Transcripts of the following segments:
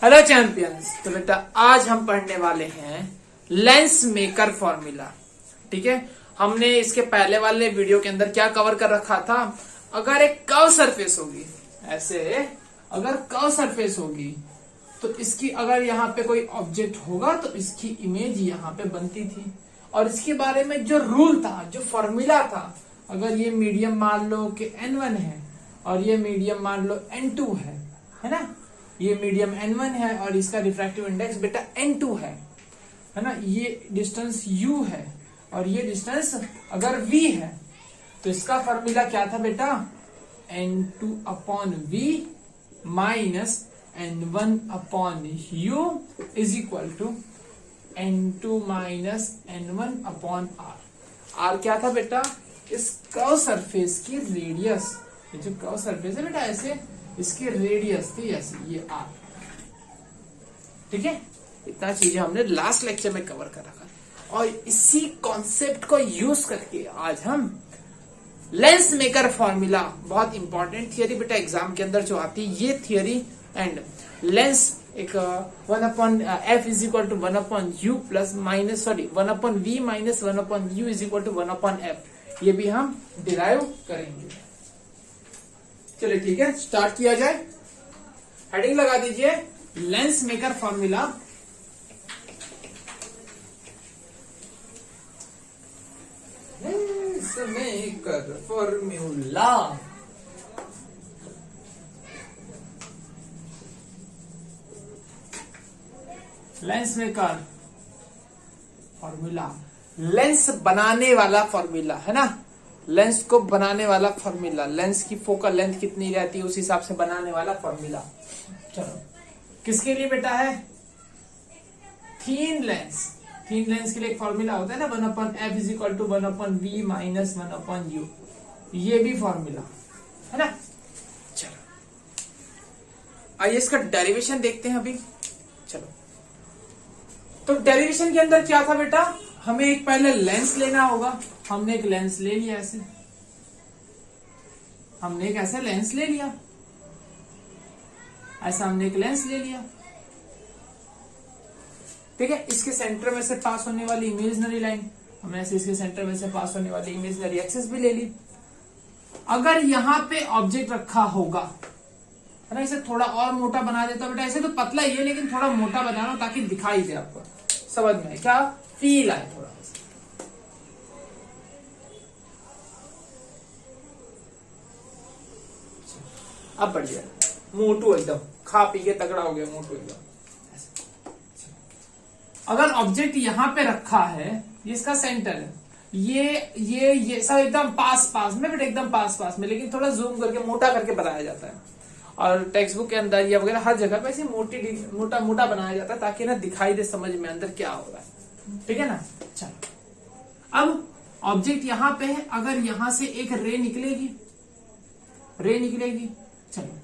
Hello champions. तो बेटा आज हम पढ़ने वाले हैं लेंस मेकर फॉर्मूला। ठीक है, हमने इसके पहले वाले वीडियो के अंदर क्या कवर कर रखा था। अगर एक कर्व सरफेस होगी, ऐसे अगर कर्व सरफेस होगी तो इसकी अगर यहाँ पे कोई ऑब्जेक्ट होगा तो इसकी इमेज यहाँ पे बनती थी। और इसके बारे में जो रूल था, जो फॉर्मूला था, अगर ये मीडियम मान लो कि n1 है और ये मीडियम मान लो n2 है ना। ये मीडियम n1 है और इसका रिफ्रैक्टिव इंडेक्स बेटा n2 है ना। ये डिस्टेंस u है और ये डिस्टेंस अगर v है तो इसका फॉर्मूला क्या था बेटा, n2 upon v minus n1 upon u is equal to n2 minus n1 upon r। r क्या था बेटा, इस कर्व सरफेस की रेडियस, ये जो कर्व सरफेस है बेटा ऐसे इसकी रेडियस थी ऐसे, ये r। ठीक है, इतना चीजें हमने लास्ट लेक्चर में कवर कर रखा और इसी कॉन्सेप्ट को यूज करके आज हम लेंस मेकर फॉर्मूला, बहुत इंपॉर्टेंट थियरी बेटा एग्जाम के अंदर जो आती है ये थियरी, एंड लेंस एक 1 upon F is equal to 1 upon U plus minus 1 upon V minus 1 upon U is equal to 1 upon F, ये भी हम डिराइव करेंगे। चलिए ठीक है, स्टार्ट किया जाए। हेडिंग लगा दीजिए lens maker formula. Lens maker formula, lens maker formula, lens बनाने वाला फॉर्मूला है ना। लेंस को बनाने वाला फॉर्मूला, लेंस की फोकल लेंथ कितनी रहती है उस हिसाब से बनाने वाला फॉर्मूला। चलो किसके लिए बेटा है, थीन लेंस। थीन लेंस के लिए एक फॉर्मूला होता है ना, 1 upon F is equal to 1 upon V minus 1 upon U, ये भी फॉर्मूला है ना। चलो आइए इसका डेरिवेशन देखते हैं अभी। चलो तो डेरिवेशन के अंदर क्या था बेटा, हमें एक पहले लेंस लेना होगा। हमने एक लेंस ले लिया ऐसे, हमने एक ऐसा लेंस ले लिया, ऐसा हमने एक लेंस ले लिया। ठीक है, इसके सेंटर में से पास होने वाली इमेजिनरी लाइन, हमने ऐसे इसके सेंटर में से पास होने वाली इमेजिनरी एक्सिस भी ले ली। अगर यहां पे ऑब्जेक्ट रखा होगा है ना, इसे थोड़ा और मोटा बना देता बेटा, ऐसे तो पतला ही है लेकिन थोड़ा मोटा बना रहा हूं ताकि दिखाई दे आपको, समझ में क्या फील आए थोड़ा। अब बढ़ गया मोटू, एकदम खा पी के तगड़ा हो गया मोटू एकदम। अगर ऑब्जेक्ट यहां पे रखा है, ये इसका सेंटर है, ये सब एकदम पास में बेटा, एकदम पास में, लेकिन थोड़ा जूम करके मोटा करके बनाया जाता है और टेक्स्ट बुक के अंदर या वगैरह हर जगह पे ऐसे मोटा बनाया जाता है ताकि ना दिखाई दे समझ में अंदर क्या हो रहा है। ठीक है ना। चलो अब ऑब्जेक्ट यहां पे है, अगर यहां से एक रे निकलेगी, चलो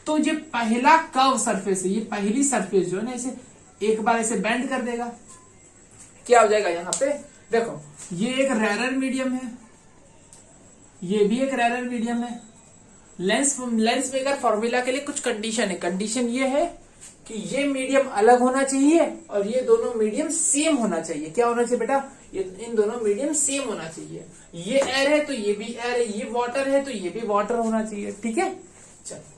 तो ये पहला कर्व सरफेस है, ये पहली सरफेस जो है ना, इसे एक बार ऐसे बेंड कर देगा, क्या हो जाएगा यहाँ पे देखो, ये एक रेरर मीडियम है, ये भी एक रेरर मीडियम है। लेंस मेकर फॉर्मूला के लिए कुछ कंडीशन है। कंडीशन ये है कि ये मीडियम अलग होना चाहिए और ये दोनों मीडियम सेम होना चाहिए। क्या होना चाहिए बेटा, ये इन दोनों मीडियम सेम होना चाहिए। ये एयर है तो ये भी एयर है, ये वाटर है तो ये भी वाटर होना चाहिए। ठीक है, चलो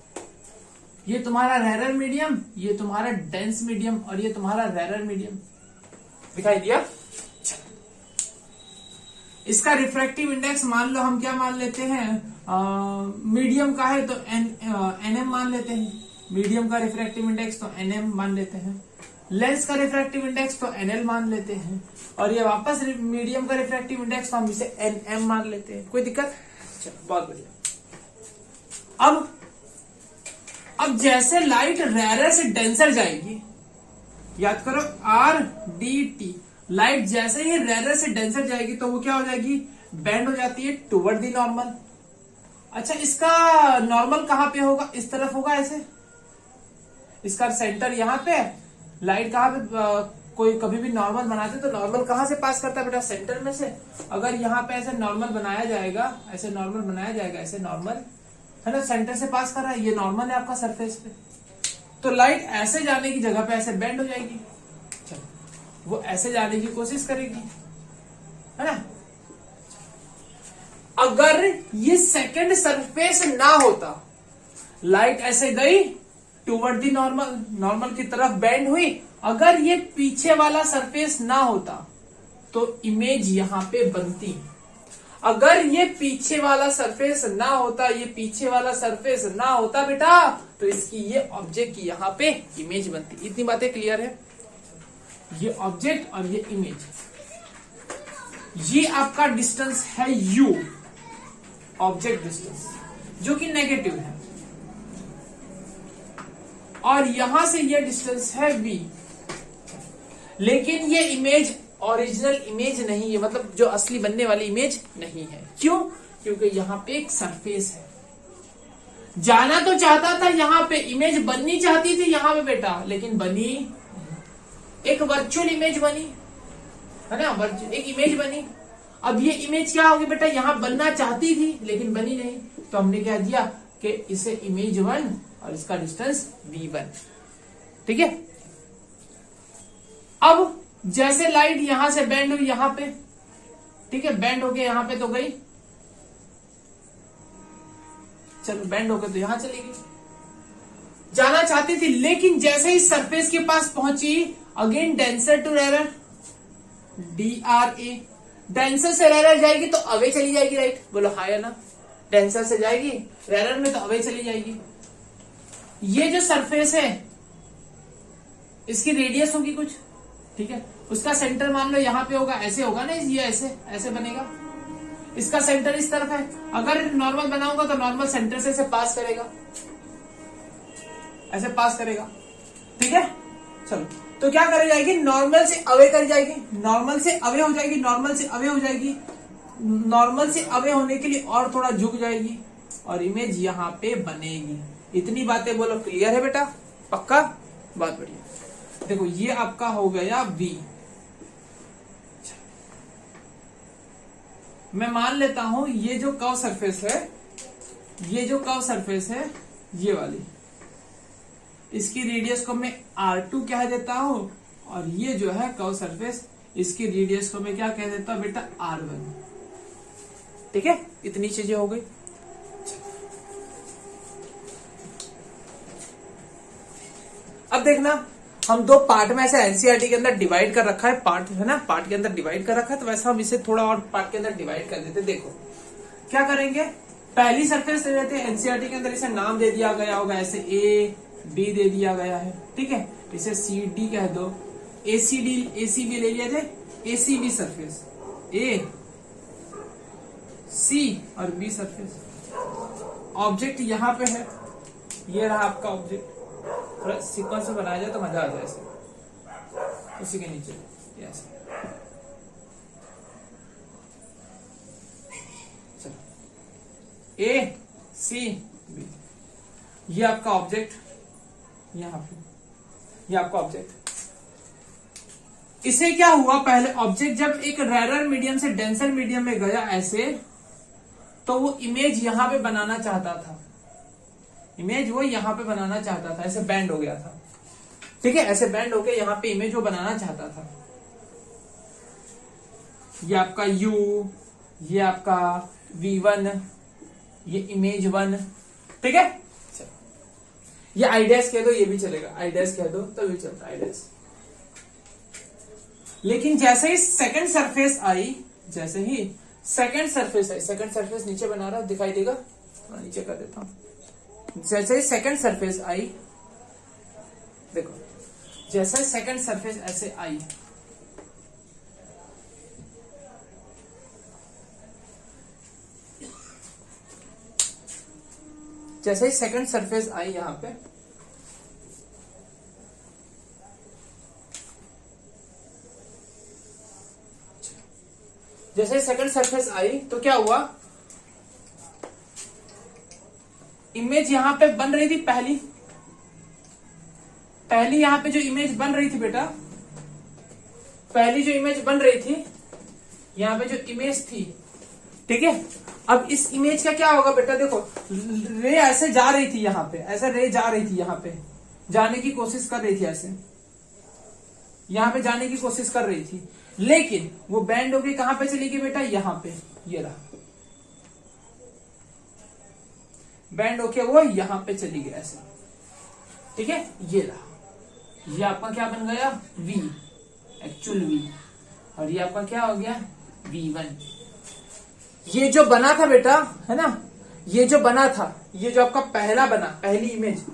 ये तुम्हारा रेरर मीडियम, ये तुम्हारा डेंस मीडियम और ये तुम्हारा रेरर मीडियम दिखाई दिया। इसका रिफ्रैक्टिव इंडेक्स मान लो हम क्या मान लेते हैं, मीडियम का है तो एनएम मान लेते हैं, मीडियम का रिफ्रैक्टिव इंडेक्स तो एनएम मान लेते हैं, लेंस का रिफ्रैक्टिव इंडेक्स तो एनएल मान लेते हैं, और ये वापस मीडियम का रिफ्रैक्टिव इंडेक्स तो हम इसे एनएम मान लेते हैं। कोई दिक्कत? चलो बहुत बढ़िया। अब जैसे लाइट रेरर से डेंसर जाएगी, याद करो आर डी टी, लाइट जैसे ही रेरर से डेंसर जाएगी तो वो क्या हो जाएगी, बेंड हो जाती है टुवर्ड दी नॉर्मल। अच्छा इसका नॉर्मल कहां पे होगा, इस तरफ होगा ऐसे, इसका सेंटर यहां पे, लाइट कहां पे, कोई कभी भी नॉर्मल बनाते तो नॉर्मल कहां से पास करता है बेटा, सेंटर में से। अगर यहाँ पे ऐसे नॉर्मल बनाया जाएगा, ऐसे नॉर्मल बनाया जाएगा, ऐसे नॉर्मल है ना, सेंटर से पास कर रहा है, ये नॉर्मल है आपका सरफेस पे। तो लाइट ऐसे जाने की जगह पे ऐसे बेंड हो जाएगी। चलो, वो ऐसे जाने की कोशिश करेगी, है ना। अगर ये सेकंड सरफेस ना होता, लाइट ऐसे गई टूवर्ड दी नॉर्मल, नॉर्मल की तरफ बेंड हुई, अगर ये पीछे वाला सरफेस ना होता तो इमेज यहां पे बनती। अगर ये पीछे वाला सरफेस ना होता, ये पीछे वाला सरफेस ना होता बेटा, तो इसकी ये ऑब्जेक्ट की यहां पे इमेज बनती। इतनी बातें क्लियर है। ये ऑब्जेक्ट और ये इमेज, ये आपका डिस्टेंस है u, ऑब्जेक्ट डिस्टेंस, जो कि नेगेटिव है, और यहां से ये डिस्टेंस है v। लेकिन ये इमेज ओरिजिनल इमेज नहीं है, मतलब जो असली बनने वाली इमेज नहीं है। क्यों? क्योंकि यहां पे एक सरफेस है। जाना तो चाहता था यहां पे, इमेज बननी चाहती थी यहां पे बेटा, लेकिन बनी, एक वर्चुअल इमेज बनी, है ना, एक इमेज बनी। अब ये इमेज क्या होगी बेटा, यहां बनना चाहती थी लेकिन बनी नहीं, तो हमने क्या दिया कि इसे इमेज 1 और इसका डिस्टेंस v1। ठीक है। अब जैसे लाइट यहां से बेंड हुई यहां पे, ठीक है, बेंड होके यहां पे तो गई, चलो बेंड होके तो यहां चलेगी, जाना चाहती थी, लेकिन जैसे ही सरफेस के पास पहुंची, again denser to rarer, DRA, denser से रेरर जाएगी तो अवे चली जाएगी, राइट, बोलो हाय है ना। डेंसर से जाएगी रेरर में तो अवे चली जाएगी। ये जो सरफेस है इसकी रेडियस होगी कुछ, ठीक है, उसका सेंटर मान लो यहां पे होगा, ऐसे होगा ना, ये ऐसे ऐसे बनेगा, इसका सेंटर इस तरफ है। अगर नॉर्मल बनाऊंगा तो नॉर्मल सेंटर से पास करेगा, ऐसे पास करेगा, ठीक है। चलो, तो क्या कर जाएगी, नॉर्मल से अवे कर जाएगी, नॉर्मल से अवे हो जाएगी, नॉर्मल से अवे हो जाएगी, नॉर्मल से अवे होने के लिए और थोड़ा झुक जाएगी और इमेज यहां पे बनेगी। इतनी बातें बोलो, क्लियर है बेटा, पक्का, बहुत बढ़िया। देखो ये आपका हो गया V। मैं मान लेता हूं ये जो कर्व सरफेस है, ये जो कर्व सरफेस है ये वाली, इसकी रेडियस को मैं R2 कह देता हूं, और ये जो है कर्व सरफेस, इसकी रेडियस को मैं क्या कह देता हूं बेटा, R1। ठीक है, इतनी चीजें हो गई। अब देखना, हम दो पार्ट में ऐसे एनसीईआरटी के अंदर डिवाइड कर रखा है, पार्ट है ना, पार्ट के अंदर डिवाइड कर रखा है, तो वैसा हम इसे थोड़ा और पार्ट के अंदर डिवाइड कर देते। देखो क्या करेंगे, पहली सरफेस ले लेते हैं, एनसीईआरटी के अंदर इसे नाम दे दिया गया होगा, ऐसे A D दे दिया गया है, ठीक है, इसे CD कह दो, ACB ले लिया जाए, ACB सरफेस, A C और B सरफेस। ऑब्जेक्ट यहां पे है, ये रहा आपका ऑब्जेक्ट, थोड़ा सीक्वेंस में बनाया जाए तो मजा आ जाए ऐसे, उसी के नीचे ऐसे। चलो A C B, ये आपका ऑब्जेक्ट, यहां पे ये आपका ऑब्जेक्ट। इसे क्या हुआ, पहले ऑब्जेक्ट जब एक रेरर मीडियम से डेंसर मीडियम में गया ऐसे, तो वो इमेज यहां पे बनाना चाहता था, इमेज वो यहां पे बनाना चाहता था, ऐसे बैंड हो गया था, ठीक है, ऐसे बैंड होके यहां पे इमेज वो बनाना चाहता था। ये आपका U, ये आपका V1, ये इमेज 1, ठीक है। ये आइडियाज कह दो, ये भी चलेगा, आइडियाज कह दो तो भी चलता आइडियाज। लेकिन जैसे ही सेकंड सरफेस आई, जैसे ही सेकंड सरफेस आई, सेकंड सरफेस नीचे बना रहा, दिखाई देगा, नीचे कर देता हूं। जैसे ही सेकंड सरफेस आई, देखो जैसे सेकंड सरफेस ऐसे आई, जैसे ही सेकंड सरफेस आई यहां पे, जैसे ही सेकंड सरफेस आई तो क्या हुआ, इमेज यहां पे बन रही थी, पहली यहां पे जो इमेज बन रही थी बेटा, पहली जो इमेज बन रही थी, यहां पे जो इमेज थी, ठीक है। अब इस इमेज का क्या होगा बेटा, देखो रे ऐसे जा रही थी यहां पे, ऐसे रे जा रही थी यहां पे, जाने की कोशिश कर रही थी, ऐसे यहां पे जाने की कोशिश कर रही थी, लेकिन वो बैंड होके कहां पे चली गई बेटा, यहां पे, ये रहा बैंड होके वो यहां पे चली गई ऐसे, ठीक है, ये रहा, ये आपका क्या बन गया V, एक्चुअल V, और ये आपका क्या हो गया V1। ये जो बना था बेटा, है ना, ये जो बना था, ये जो आपका पहला बना, पहली इमेज,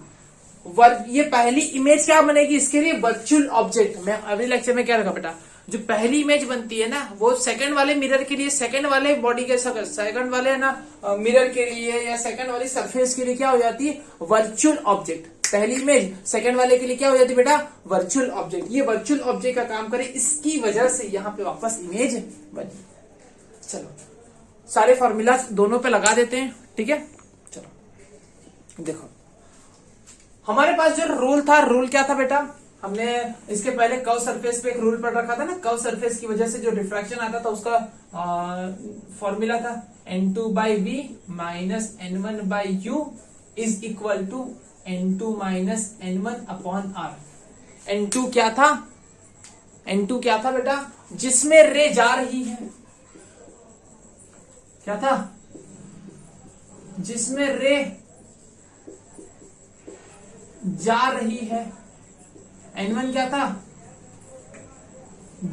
ये पहली इमेज क्या बनेगी, इसके लिए वर्चुअल ऑब्जेक्ट। मैं अगले लेक्चर में क्या रखा बेटा, जो पहली इमेज बनती है ना, वो सेकंड वाले मिरर के लिए, सेकंड वाले बॉडी के, सेकंड वाले ना मिरर के लिए या सेकंड वाली सरफेस के लिए क्या हो जाती है, वर्चुअल ऑब्जेक्ट। पहली इमेज सेकंड वाले के लिए क्या हो जाती है बेटा, वर्चुअल ऑब्जेक्ट। ये वर्चुअल ऑब्जेक्ट का काम करे, इसकी वजह से यहाँ पे वापस इमेज बनी। चलो सारे फॉर्मूला दोनों पे लगा देते हैं, ठीक है। चलो देखो, हमारे पास जो रूल था, रूल क्या था बेटा, हमने इसके पहले कर्व सरफेस पे एक रूल पढ़ रखा था ना, कर्व सरफेस की वजह से जो रिफ्रैक्शन आता था उसका फॉर्मूला था N2/V minus N1/U is equal to N2 minus N1/R। N2 क्या था, N2 क्या था बेटा, जिसमें रे जा रही है, क्या था, जिसमें रे जा रही है। N1 क्या था,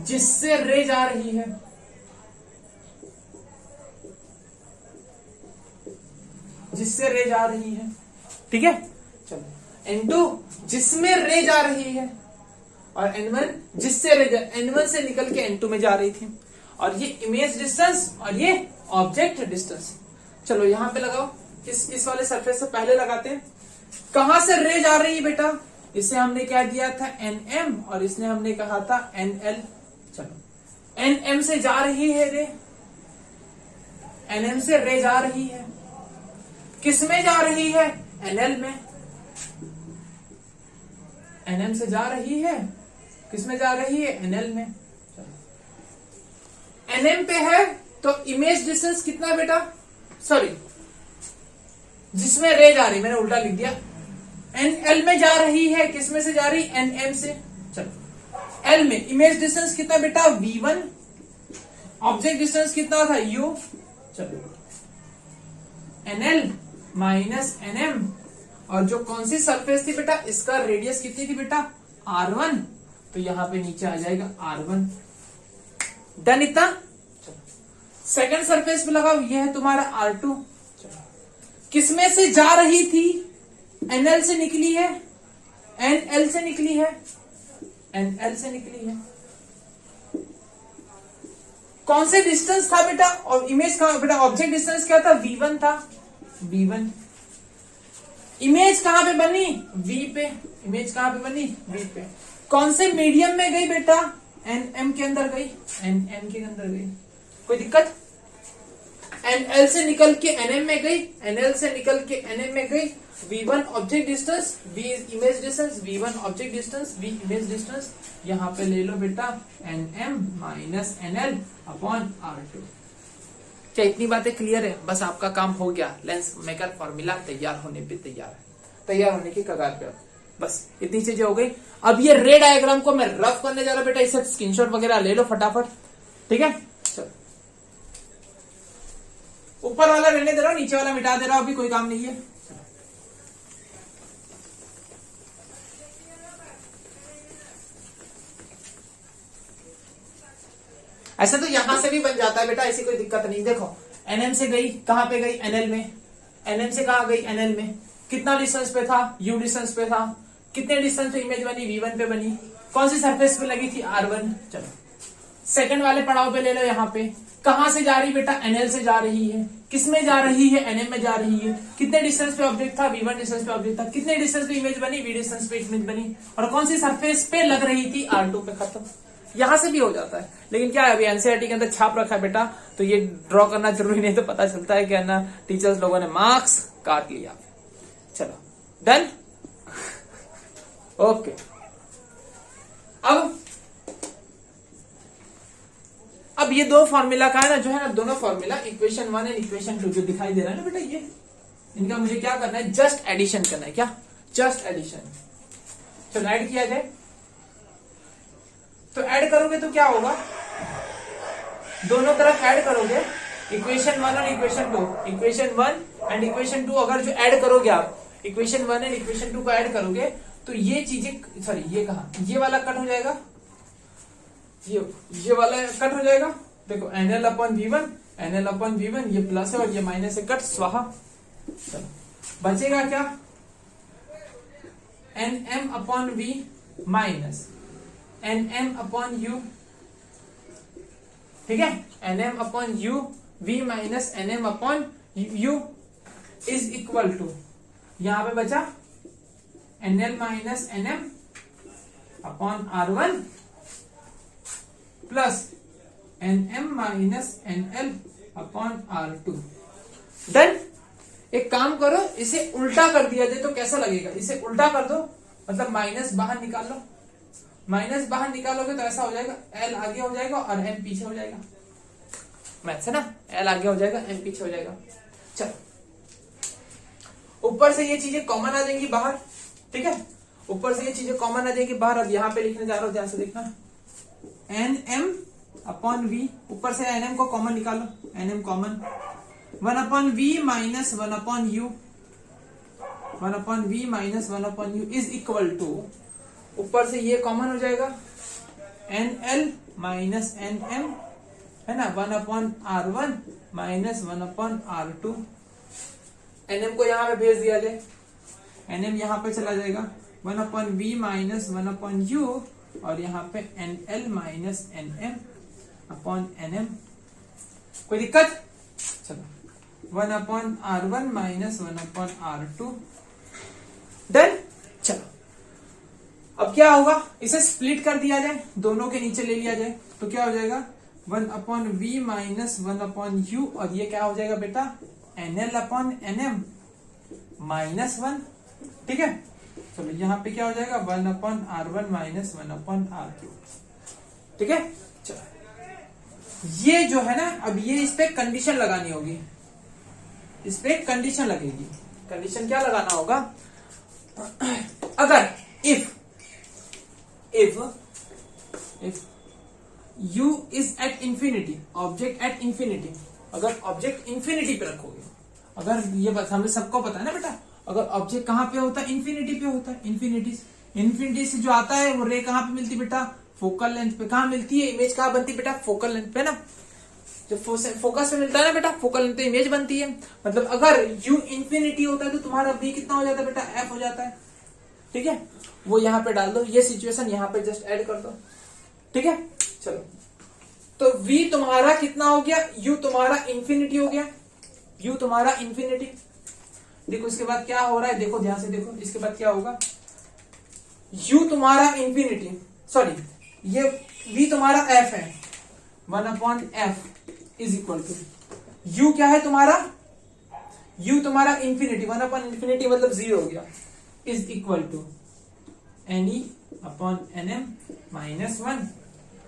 जिससे रे जा रही है, जिससे रे जा रही है, ठीक है। चलो N2 जिसमें रे जा रही है, और N1 जिससे रे N1 से निकल के N2 में जा रही थी, और ये इमेज डिस्टेंस और ये ऑब्जेक्ट डिस्टेंस। चलो यहां पे लगाओ, इस वाले सरफेस से पहले लगाते हैं। कहां से रे जा रही है बेटा, इसे हमने क्या दिया था NM, और इसने हमने कहा था NL। चलो NM से जा रही है रे, NM से रे जा रही है, किस में जा रही है, NL में। NM से जा रही है, किस में जा रही है, NL में। NM पे है तो इमेज डिस्टेंस कितना है बेटा, सॉरी जिसमें रे जा रही, मैंने उल्टा लिख दिया, NL में जा रही है, किस में से जा रही, NM से। चलो L में इमेज डिस्टेंस कितना बेटा, V1, ऑब्जेक्ट डिस्टेंस कितना था, U। चलो NL माइनस NM, और जो कौन सी सरफेस थी बेटा, इसका रेडियस कितनी थी बेटा, R1, तो यहां पे नीचे आ जाएगा R1। डन इतना। सेकंड सरफेस पे लगाओ, ये है तुम्हारा R2, किसमें से जा रही थी, NL से निकली है, NL से निकली है, NL से निकली है। कौन से डिस्टेंस था बेटा, और इमेज का बेटा ऑब्जेक्ट डिस्टेंस क्या था, V1 था, V1। इमेज कहां पे बनी, V पे, इमेज कहां पे बनी, V पे। कौन से मीडियम में गई बेटा, NM के अंदर गई, NM के अंदर गई, कोई दिक्कत। NL से निकल के NM में गई, NL से निकल के NM में गई। V1 object distance, V image distance, V1 object distance, V image distance. यहां पे ले लो बेटा NM minus NL upon R2। क्या इतनी बातें क्लियर है, बस आपका काम हो गया, लेंस मेकर फॉर्मूला तैयार होने पे तैयार है, तैयार होने की कगार पे, बस इतनी चीजें हो गई। अब ये रे डायग्राम को मैं रफ करने जा रहा हूं बेटा, इसे स्क्रीनशॉट वगैरह ले लो फटाफट, ठीक है। चलो ऊपर वाला रहने दे रहा हूं, नीचे वाला मिटा दे रहा हूं, अभी कोई काम नहीं है। ऐसे तो यहां से भी बन जाता है बेटा, ऐसी कोई दिक्कत नहीं। देखो NM से गई, कहां पे गई, NL में। NM से कहां गई, NL में। कितना डिस्टेंस पे था, U डिस्टेंस पे था। कितने डिस्टेंस पे इमेज बनी, V1 पे बनी। कौन सी सरफेस पे लगी थी, R1। चलो सेकंड वाले पड़ाव पे ले लो, यहाँ पे कहां से जा रही बेटा, NL से जा रही है। किसमें जा रही है, NM में जा रही है। कितने डिस्टेंस पे ऑब्जेक्ट था, V1 डिस्टेंस पे ऑब्जेक्ट था। कितने डिस्टेंस पे इमेज बनी, V डिस्टेंस पे इमेज बनी। और कौन सी सरफेस पे लग रही थी, R2 पे। खत्म। यहां से भी हो जाता है, लेकिन क्या है अभी एनसीईआरटी के अंदर छाप रखा है बेटा, तो ये ड्रॉ करना जरूरी नहीं, तो पता चलता है कि ना टीचर्स लोगों ने मार्क्स काट लिया। चलो डन, ओके। अब ये दो फॉर्मूला का है ना, जो है ना दोनों फॉर्मूला, इक्वेशन 1 एंड इक्वेशन 2 जो दिखाई दे रहा है ना बेटा, ये इनका मुझे क्या करना है, जस्ट एडिशन करना है। क्या, जस्ट एडिशन। चलो ऐड किया जाए। तो ऐड करोगे तो क्या होगा, दोनों तरफ ऐड करोगे, इक्वेशन 1 और इक्वेशन 2, इक्वेशन 1 एंड इक्वेशन 2 अगर जो ऐड करोगे आप, इक्वेशन 1 एंड इक्वेशन 2 को ऐड करोगे तो ये चीजें, सॉरी ये कहा, ये वाला कट हो जाएगा, ये वाला कट हो जाएगा। देखो NL upon V1, NL upon V1, ये प्लस है और ये माइनस है, कट स्वाहा। चलो बचेगा क्या, NM upon V minus NM upon U, ठीक है, NM upon U, V minus NM upon U is equal to, यहां पे बचा NL minus NM upon R1 plus NM minus NL upon R2। Done. एक काम करो, इसे उल्टा कर दिया जाए तो कैसा लगेगा, इसे उल्टा कर दो, मतलब माइनस बाहर निकाल लो, माइनस बाहर निकालोगे तो ऐसा हो जाएगा, L आगे हो जाएगा और M पीछे हो जाएगा। मैथ्स है ना, L आगे हो जाएगा, M पीछे हो जाएगा। चलो ऊपर से ये चीजें कॉमन आ जाएंगी बाहर, ठीक है, ऊपर से ये चीजें कॉमन आ जाएगी बाहर। अब यहाँ पे लिखने जा रहा हूं, ध्यान से देखना, NM अपॉन V, ऊपर से NM को कॉमन निकालो, NM common, 1 upon V minus 1 upon U, 1 upon V minus 1 upon U is equal to, ऊपर से ये कॉमन हो जाएगा, NL माइनस NM है ना, 1 upon R1 minus 1 upon R2। NM को यहाँ पे भेज दिया जाए, NM यहाँ पे चला जाएगा, 1 upon V minus 1 upon U और यहाँ पे NL minus NM upon NM। कोई दिक्कत, चलो 1 upon R1 minus 1 upon R2। Done. चलो अब क्या होगा, इसे स्प्लिट कर दिया जाए, दोनों के नीचे ले लिया जाए तो क्या हो जाएगा, 1 upon V minus 1 upon U और ये क्या हो जाएगा बेटा, NL अपॉन NM माइनस 1, ठीक है। चलो यहाँ पे क्या हो जाएगा, 1 upon R1 minus 1 upon R2, ठीक है। चलो ये जो है ना, अब ये इस पे कंडीशन लगानी होगी, इस पे कंडीशन लगेगी। कंडीशन क्या लगाना होगा, अगर if U is at infinity, object at infinity, अगर ऑब्जेक्ट इंफिनिटी पे रखोगे, अगर ये बस हमें सबको पता है ना बेटा, अगर ऑब्जेक्ट कहां पे होता है, इंफिनिटी पे होता है, इंफिनिटी से जो आता है वो रे कहां पे मिलती है बेटा, फोकल लेंथ पे। कहां मिलती है, इमेज कहां बनती है बेटा, फोकल लेंथ पे ना, जो फोकस पे मिलता है ना बेटा, फोकल लेंथ पे इमेज बनती है। मतलब अगर U इंफिनिटी होता है तो तुम्हारा V कितना हो जाता है बेटा, F हो जाता है, ठीक है। वो यहाँ पे डाल दो, ये सिचुएशन यहाँ पे जस्ट ऐड कर दो, ठीक है। चलो तो V तुम्हारा कितना हो गया, U तुम्हारा इंफिनिटी हो गया, U तुम्हारा इंफिनिटी। देखो इसके बाद क्या हो रहा है, देखो ध्यान से देखो, इसके बाद क्या होगा, U तुम्हारा इंफिनिटी, सॉरी ये V तुम्हारा F है, 1 अपॉन F is equal to, U क्या है तुम्हारा, U तुम्हारा इंफिनिटी, 1 अपॉन इंफिनिटी मतलब 0 हो गया, is equal to NE upon NM minus 1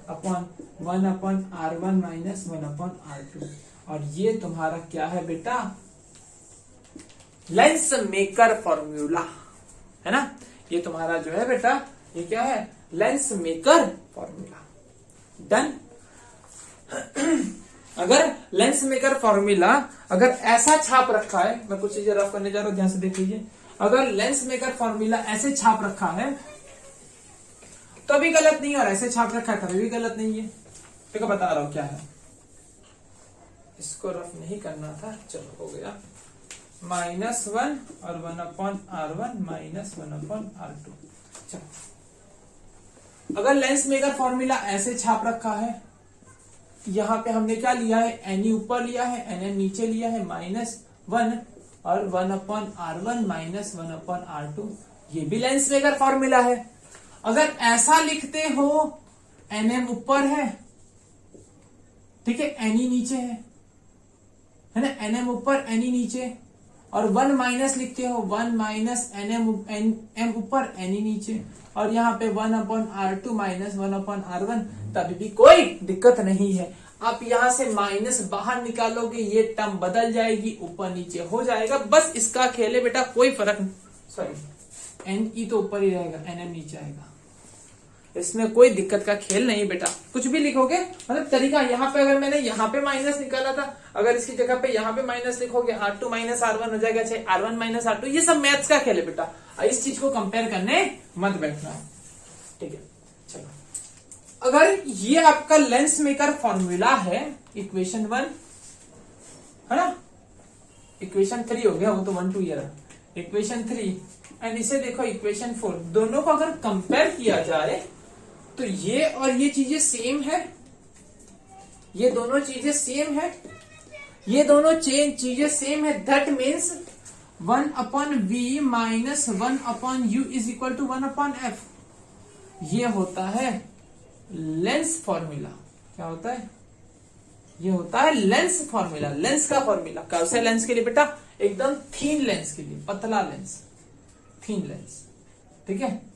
upon 1 upon R1 minus 1 upon R2। और ये तुम्हारा क्या है बेटा, लेंस मेकर फॉर्मूला है ना, ये तुम्हारा जो है बेटा, ये क्या है, लेंस मेकर फॉर्मूला। डन। अगर लेंस मेकर फॉर्मूला अगर ऐसा छाप रखा है, मैं कुछ चीजें रफ करने जा रहा हूं, ध्यान से देख लीजिए। अगर लेंस मेकर फॉर्मूला ऐसे छाप रखा है तो भी गलत नहीं, और ऐसे छाप रखा है कभी भी गलत नहीं है। देखो बता रहा हूं क्या है, इसको रफ नहीं करना था, चलो हो गया, -1 और 1 upon R1 minus 1 upon R2। चलो अगर लेंस मेकर फॉर्मूला ऐसे छाप रखा है, यहां पे हमने क्या लिया है, NE ऊपर लिया है, NM नीचे लिया है, -1 और 1 upon R1 minus 1 upon R2, ये भी लेंस मेकर फॉर्मूला है। अगर ऐसा लिखते हो, NM ऊपर है, ठीक है, NE नीचे है ना, NM ऊपर NE नीचे, और 1 माइनस लिखते हो, 1 माइनस NM ऊपर NE नीचे, और यहाँ पे 1 upon R2 minus 1 upon R1, तभी भी कोई दिक्कत नहीं है। आप यहां से माइनस बाहर निकालोगे, ये टर्म बदल जाएगी, ऊपर नीचे हो जाएगा, बस इसका खेल है बेटा, कोई फर्क, सॉरी एन ई तो ऊपर ही रहेगा, एन एम नीचे आएगा। इसमें कोई दिक्कत का खेल नहीं बेटा, कुछ भी लिखोगे मतलब तरीका। यहाँ पे अगर मैंने यहाँ पे माइनस निकाला था, अगर इसकी जगह पे यहाँ पे माइनस लिखोगे, R2 माइनस R1 हो जाएगा, चाहे R1 माइनस R2। ये सब मैथ्स का खेल है बेटा, इस चीज को कंपेयर करने मत बैठना, ठीक है। चलो, अगर ये आपका लेंस मेकर फॉर्मूला है, इक्वेशन 1 है ना, इक्वेशन 3 हो गया, वो तो 1 2 ये रहा, इक्वेशन 3 एंड इसे देखो इक्वेशन 4, दोनों को अगर कंपेयर किया जाए तो ये और ये चीजें सेम है, ये दोनों चीजें सेम है, ये दोनों चीजें सेम है। That means 1/v minus 1/u is equal to 1/f। ये होता है लेंस फॉर्मूला। क्या होता है? ये होता है लेंस फॉर्मूला, लेंस का फॉर्मूला। कौन से लेंस के लिए बेटा? एकदम थीन लेंस के लिए, पतला लेंस, थीन लेंस, ठीक है।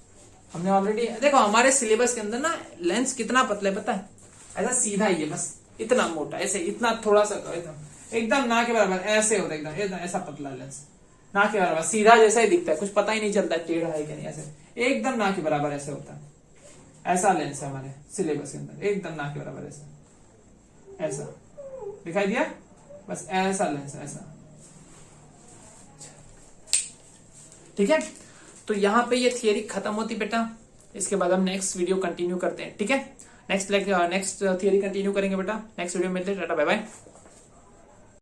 हमने ऑलरेडी देखो हमारे सिलेबस के अंदर ना लेंस कितना पतला है पता है? ऐसा सीधा ही है, बस इतना मोटा, ऐसे इतना थोड़ा सा एकदम ना के बराबर ऐसे होता है, एकदम ऐसा पतला लेंस, ना के बराबर सीधा जैसा ही दिखता है, कुछ पता ही नहीं चलता है टेढ़ा है कि नहीं, ऐसे एकदम ना के बराबर ऐसे होता है। ऐसा लेंस है हमारे सिलेबस के अंदर, एकदम ना के बराबर ऐसा, ऐसा दिखाई दिया, बस ऐसा लेंस, ऐसा, ठीक है। तो यहाँ पे ये थियरी खत्म होती बेटा, इसके बाद हम नेक्स्ट वीडियो कंटिन्यू करते हैं, ठीक है। नेक्स्ट थियरी कंटिन्यू करेंगे बेटा, नेक्स्ट वीडियो में मिलते हैं, टाटा बाय बाय।